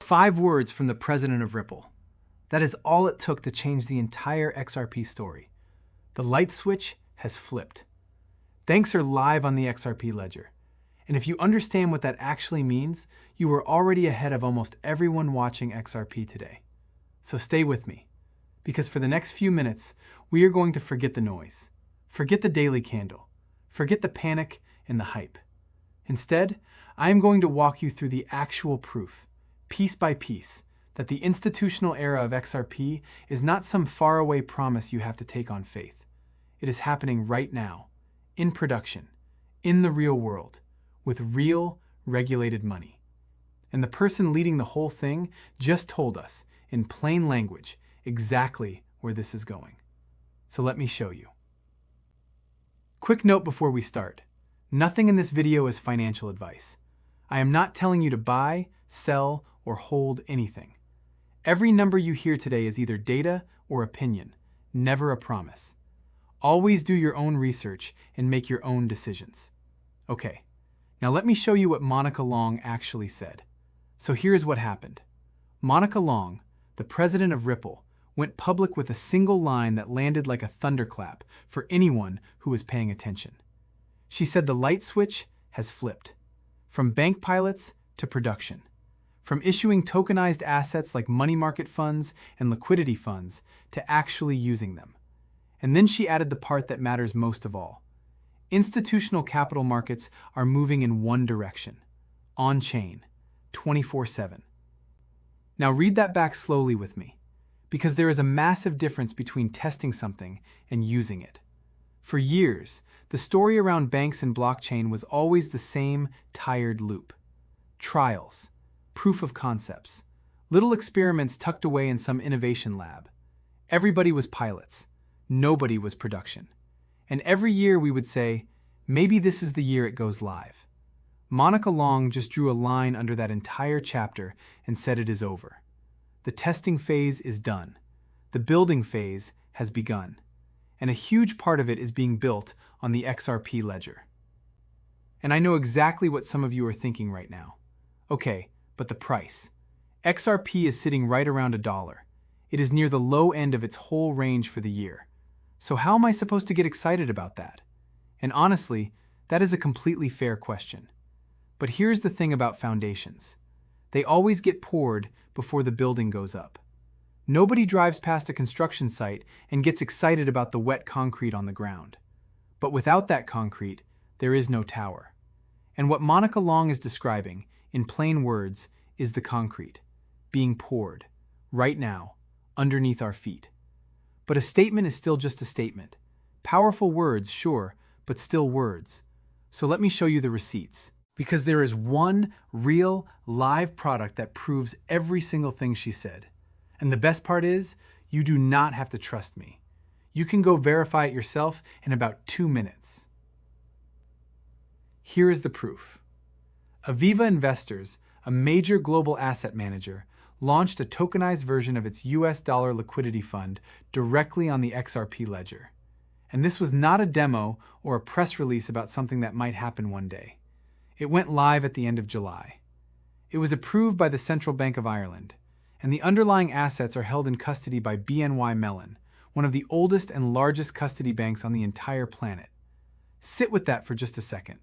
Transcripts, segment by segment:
5 words from the president of Ripple. That is all it took to change the entire XRP story. The light switch has flipped. Thanks are live on the XRP Ledger. And if you understand what that actually means, you are already ahead of almost everyone watching XRP today. So stay with me, because for the next few minutes, we are going to forget the noise. Forget the daily candle. Forget the panic and the hype. Instead, I am going to walk you through the actual proof, piece by piece, that the institutional era of XRP is not some faraway promise you have to take on faith. It is happening right now, in production, in the real world, with real, regulated money. And the person leading the whole thing just told us, in plain language, exactly where this is going. So let me show you. Quick note before we start. Nothing in this video is financial advice. I am not telling you to buy, sell, or hold anything. Every number you hear today is either data or opinion, never a promise. Always do your own research and make your own decisions. Okay, now let me show you what Monica Long actually said. So here's what happened. Monica Long, the president of Ripple, went public with a single line that landed like a thunderclap for anyone who was paying attention. She said the light switch has flipped, from bank pilots to production, from issuing tokenized assets like money market funds and liquidity funds to actually using them. And then she added the part that matters most of all. Institutional capital markets are moving in one direction, on-chain, 24/7. Now read that back slowly with me, because there is a massive difference between testing something and using it. For years, the story around banks and blockchain was always the same tired loop. Trials, proof of concepts, little experiments tucked away in some innovation lab. Everybody was pilots. Nobody was production. And every year we would say, maybe this is the year it goes live. Monica Long just drew a line under that entire chapter and said it is over. The testing phase is done. The building phase has begun. And a huge part of it is being built on the XRP Ledger. And I know exactly what some of you are thinking right now. Okay, but the price. XRP is sitting right around $1. It is near the low end of its whole range for the year. So how am I supposed to get excited about that? And honestly, that is a completely fair question. But here's the thing about foundations. They always get poured before the building goes up. Nobody drives past a construction site and gets excited about the wet concrete on the ground. But without that concrete, there is no tower. And what Monica Long is describing, in plain words, is the concrete, being poured, right now, underneath our feet. But a statement is still just a statement. Powerful words, sure, but still words. So let me show you the receipts. Because there is one real, live product that proves every single thing she said. And the best part is, you do not have to trust me. You can go verify it yourself in about 2 minutes. Here is the proof. Aviva Investors, a major global asset manager, launched a tokenized version of its US dollar liquidity fund directly on the XRP Ledger. And this was not a demo or a press release about something that might happen one day. It went live at the end of July. It was approved by the Central Bank of Ireland, and the underlying assets are held in custody by BNY Mellon, one of the oldest and largest custody banks on the entire planet. Sit with that for just a second.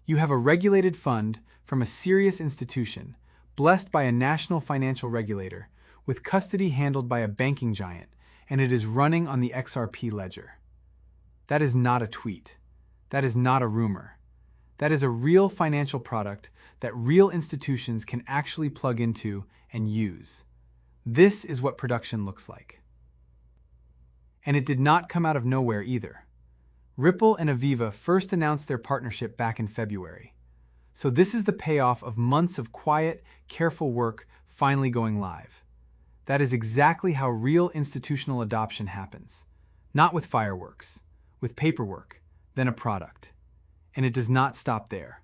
You have a regulated fund from a serious institution, blessed by a national financial regulator, with custody handled by a banking giant, and it is running on the XRP Ledger. That is not a tweet. That is not a rumor. That is a real financial product that real institutions can actually plug into and use. This is what production looks like. And it did not come out of nowhere either. Ripple and Aviva first announced their partnership back in February. So this is the payoff of months of quiet, careful work finally going live. That is exactly how real institutional adoption happens. Not with fireworks, with paperwork, then a product. And it does not stop there.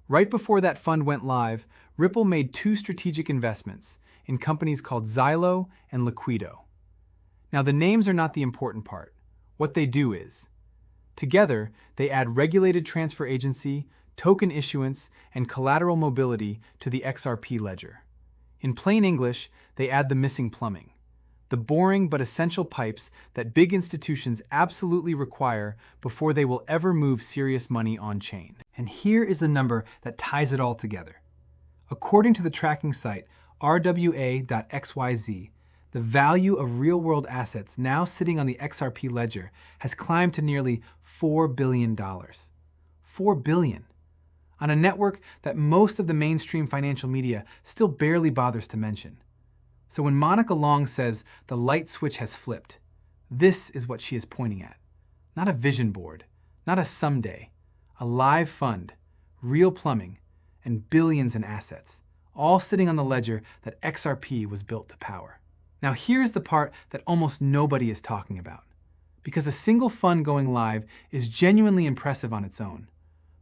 Right before that fund went live, Ripple made 2 strategic investments in companies called Xylo and Liquido. Now the names are not the important part. What they do is, together, they add regulated transfer agency, token issuance, and collateral mobility to the XRP Ledger. In plain English, they add the missing plumbing. The boring but essential pipes that big institutions absolutely require before they will ever move serious money on-chain. And here is the number that ties it all together. According to the tracking site RWA.xyz, the value of real-world assets now sitting on the XRP Ledger has climbed to nearly $4 billion. $4 billion. On a network that most of the mainstream financial media still barely bothers to mention. So when Monica Long says the light switch has flipped, this is what she is pointing at. Not a vision board, not a someday, a live fund, real plumbing, and billions in assets, all sitting on the ledger that XRP was built to power. Now here's the part that almost nobody is talking about, because a single fund going live is genuinely impressive on its own,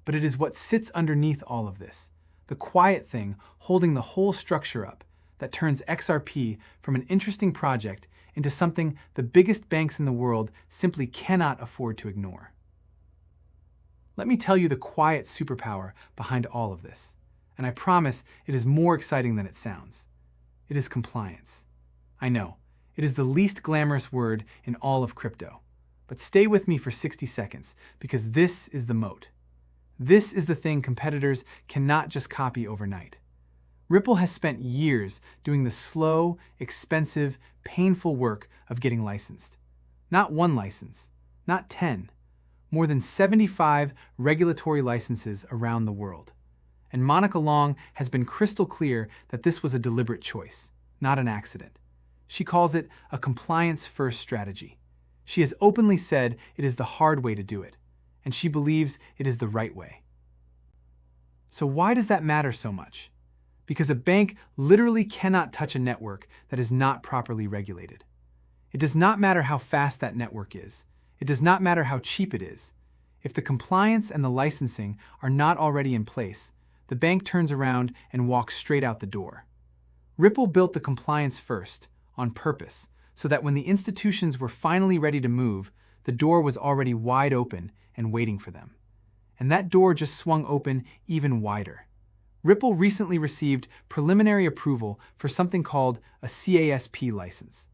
but it is what sits underneath all of this, the quiet thing holding the whole structure up, that turns XRP from an interesting project into something the biggest banks in the world simply cannot afford to ignore. Let me tell you the quiet superpower behind all of this, and I promise it is more exciting than it sounds. It is compliance. I know, it is the least glamorous word in all of crypto, but stay with me for 60 seconds because this is the moat. This is the thing competitors cannot just copy overnight. Ripple has spent years doing the slow, expensive, painful work of getting licensed. Not one license, not 10, more than 75 regulatory licenses around the world. And Monica Long has been crystal clear that this was a deliberate choice, not an accident. She calls it a compliance-first strategy. She has openly said it is the hard way to do it, and she believes it is the right way. So why does that matter so much? Because a bank literally cannot touch a network that is not properly regulated. It does not matter how fast that network is. It does not matter how cheap it is. If the compliance and the licensing are not already in place, the bank turns around and walks straight out the door. Ripple built the compliance first, on purpose, so that when the institutions were finally ready to move, the door was already wide open and waiting for them. And that door just swung open even wider. Ripple recently received preliminary approval for something called a CASP license.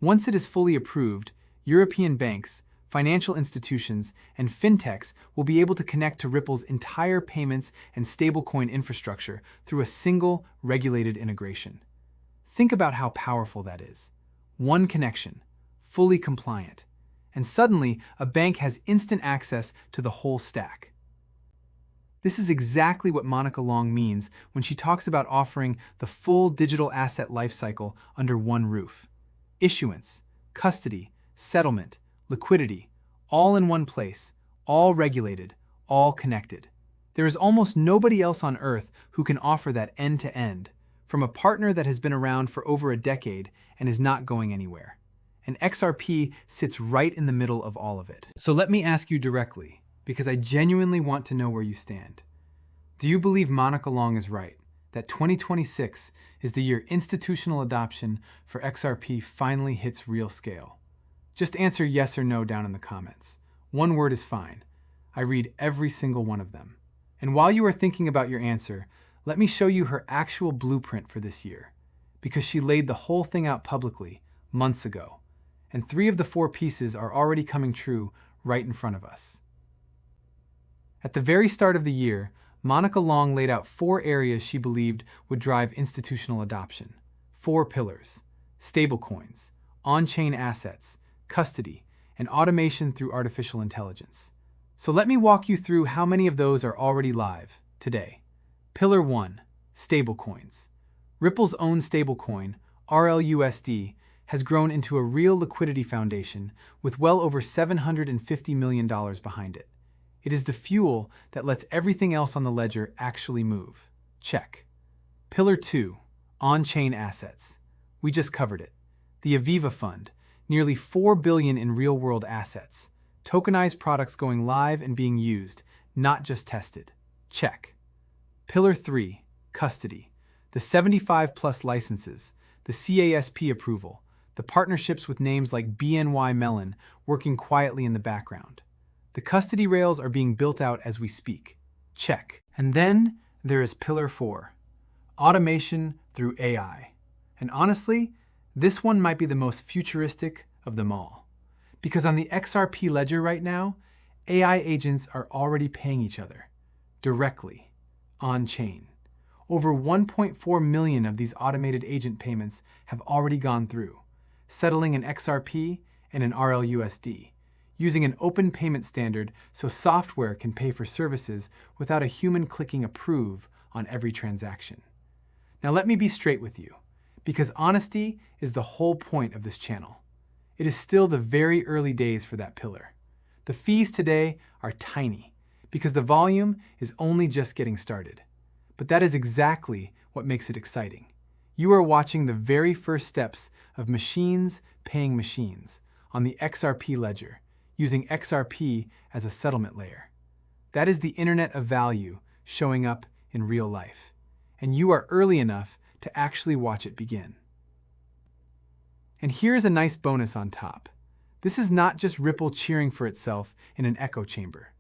Once it is fully approved, European banks, financial institutions, and fintechs will be able to connect to Ripple's entire payments and stablecoin infrastructure through a single regulated integration. Think about how powerful that is. One connection, fully compliant, and suddenly a bank has instant access to the whole stack. This is exactly what Monica Long means when she talks about offering the full digital asset lifecycle under one roof. Issuance, custody, settlement, liquidity, all in one place, all regulated, all connected. There is almost nobody else on earth who can offer that end-to-end, from a partner that has been around for over a decade and is not going anywhere. And XRP sits right in the middle of all of it. So let me ask you directly, because I genuinely want to know where you stand. Do you believe Monica Long is right, that 2026 is the year institutional adoption for XRP finally hits real scale? Just answer yes or no down in the comments. One word is fine. I read every single one of them. And while you are thinking about your answer, let me show you her actual blueprint for this year, because she laid the whole thing out publicly months ago, and 3 of the 4 pieces are already coming true right in front of us. At the very start of the year, Monica Long laid out 4 areas she believed would drive institutional adoption. 4 pillars: stablecoins, on-chain assets, custody, and automation through artificial intelligence. So let me walk you through how many of those are already live today. Pillar 1, stablecoins. Ripple's own stablecoin, RLUSD, has grown into a real liquidity foundation with well over $750 million behind it. It is the fuel that lets everything else on the ledger actually move. Check. Pillar 2, on-chain assets. We just covered it. The Aviva fund, nearly $4 billion in real-world assets. Tokenized products going live and being used, not just tested. Check. Pillar 3, custody. The 75+ licenses, the CASP approval, the partnerships with names like BNY Mellon working quietly in the background. The custody rails are being built out as we speak. Check. And then there is Pillar 4, automation through AI. And honestly, this one might be the most futuristic of them all. Because on the XRP Ledger right now, AI agents are already paying each other directly on-chain. Over 1.4 million of these automated agent payments have already gone through, settling in XRP and in RLUSD, using an open payment standard so software can pay for services without a human clicking approve on every transaction. Now let me be straight with you, because honesty is the whole point of this channel. It is still the very early days for that pillar. The fees today are tiny, because the volume is only just getting started. But that is exactly what makes it exciting. You are watching the very first steps of machines paying machines on the XRP Ledger, using XRP as a settlement layer. That is the Internet of Value showing up in real life. And you are early enough to actually watch it begin. And here's a nice bonus on top. This is not just Ripple cheering for itself in an echo chamber.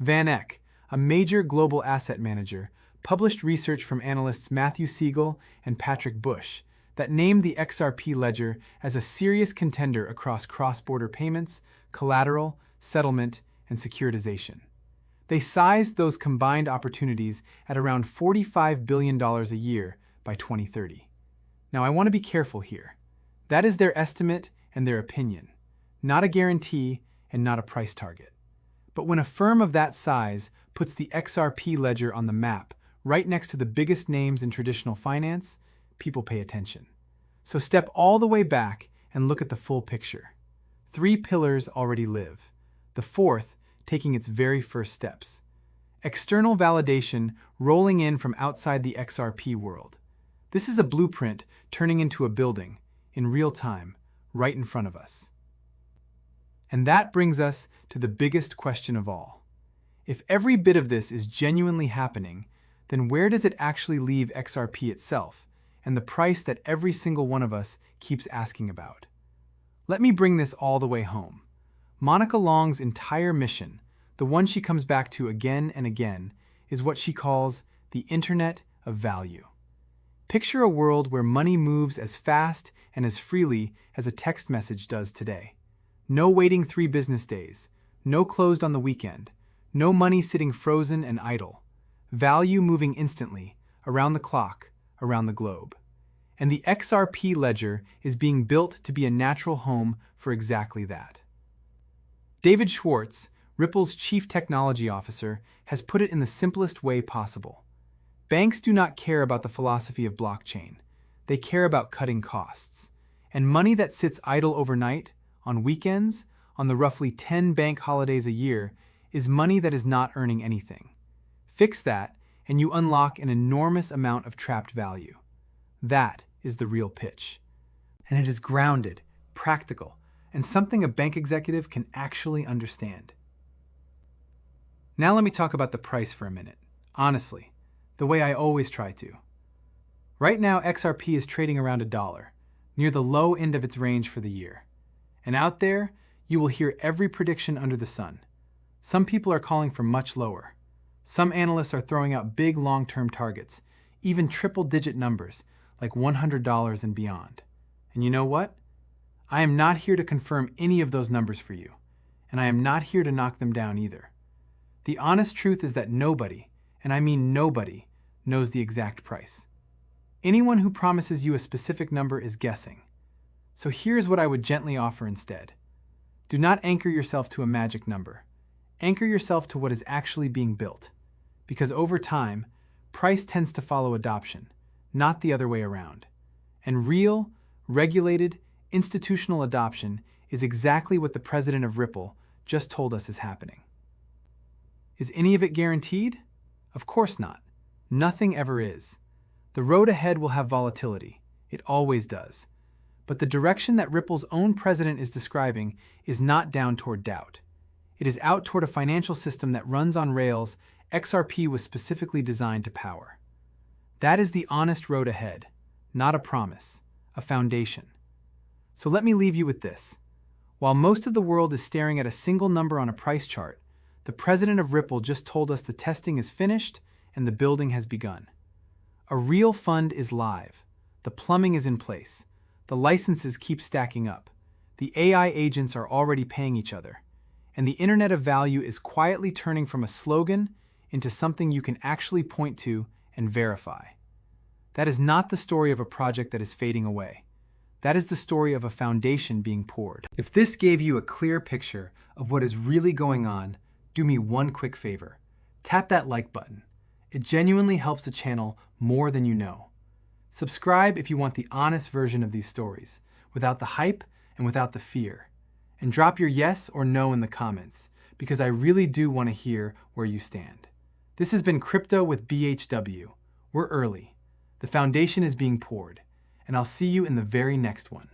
VanEck, a major global asset manager, published research from analysts Matthew Siegel and Patrick Bush that named the XRP Ledger as a serious contender across cross-border payments, collateral, settlement, and securitization. They sized those combined opportunities at around $45 billion a year by 2030. Now, I want to be careful here. That is their estimate and their opinion, not a guarantee and not a price target. But when a firm of that size puts the XRP Ledger on the map, right next to the biggest names in traditional finance, people pay attention. So step all the way back and look at the full picture. 3 pillars already live, the 4th taking its very first steps. External validation rolling in from outside the XRP world. This is a blueprint turning into a building, in real time, right in front of us. And that brings us to the biggest question of all. If every bit of this is genuinely happening, then where does it actually leave XRP itself and the price that every single one of us keeps asking about? Let me bring this all the way home. Monica Long's entire mission, the one she comes back to again and again, is what she calls the Internet of Value. Picture a world where money moves as fast and as freely as a text message does today. No waiting 3 business days, no closed on the weekend, no money sitting frozen and idle. Value moving instantly, around the clock, around the globe. And the XRP Ledger is being built to be a natural home for exactly that. David Schwartz, Ripple's Chief Technology Officer, has put it in the simplest way possible. Banks do not care about the philosophy of blockchain. They care about cutting costs. And money that sits idle overnight, on weekends, on the roughly 10 bank holidays a year, is money that is not earning anything. Fix that, and you unlock an enormous amount of trapped value. That is the real pitch. And it is grounded, practical, and something a bank executive can actually understand. Now let me talk about the price for a minute. Honestly, the way I always try to. Right now, XRP is trading around $1, near the low end of its range for the year. And out there, you will hear every prediction under the sun. Some people are calling for much lower. Some analysts are throwing out big long-term targets, even triple-digit numbers, like $100 and beyond. And you know what? I am not here to confirm any of those numbers for you, and I am not here to knock them down either. The honest truth is that nobody, and I mean nobody, knows the exact price. Anyone who promises you a specific number is guessing. So here's what I would gently offer instead. Do not anchor yourself to a magic number. Anchor yourself to what is actually being built. Because over time, price tends to follow adoption, not the other way around. And real, regulated, institutional adoption is exactly what the president of Ripple just told us is happening. Is any of it guaranteed? Of course not. Nothing ever is. The road ahead will have volatility. It always does. But the direction that Ripple's own president is describing is not down toward doubt. It is out toward a financial system that runs on rails XRP was specifically designed to power. That is the honest road ahead, not a promise, a foundation. So let me leave you with this. While most of the world is staring at a single number on a price chart, the president of Ripple just told us the testing is finished and the building has begun. A real fund is live. The plumbing is in place. The licenses keep stacking up. The AI agents are already paying each other. And the Internet of Value is quietly turning from a slogan into something you can actually point to and verify. That is not the story of a project that is fading away. That is the story of a foundation being poured. If this gave you a clear picture of what is really going on, do me one quick favor. Tap that like button. It genuinely helps the channel more than you know. Subscribe if you want the honest version of these stories, without the hype and without the fear. And drop your yes or no in the comments, because I really do want to hear where you stand. This has been Crypto with BHW. We're early. The foundation is being poured, and I'll see you in the very next one.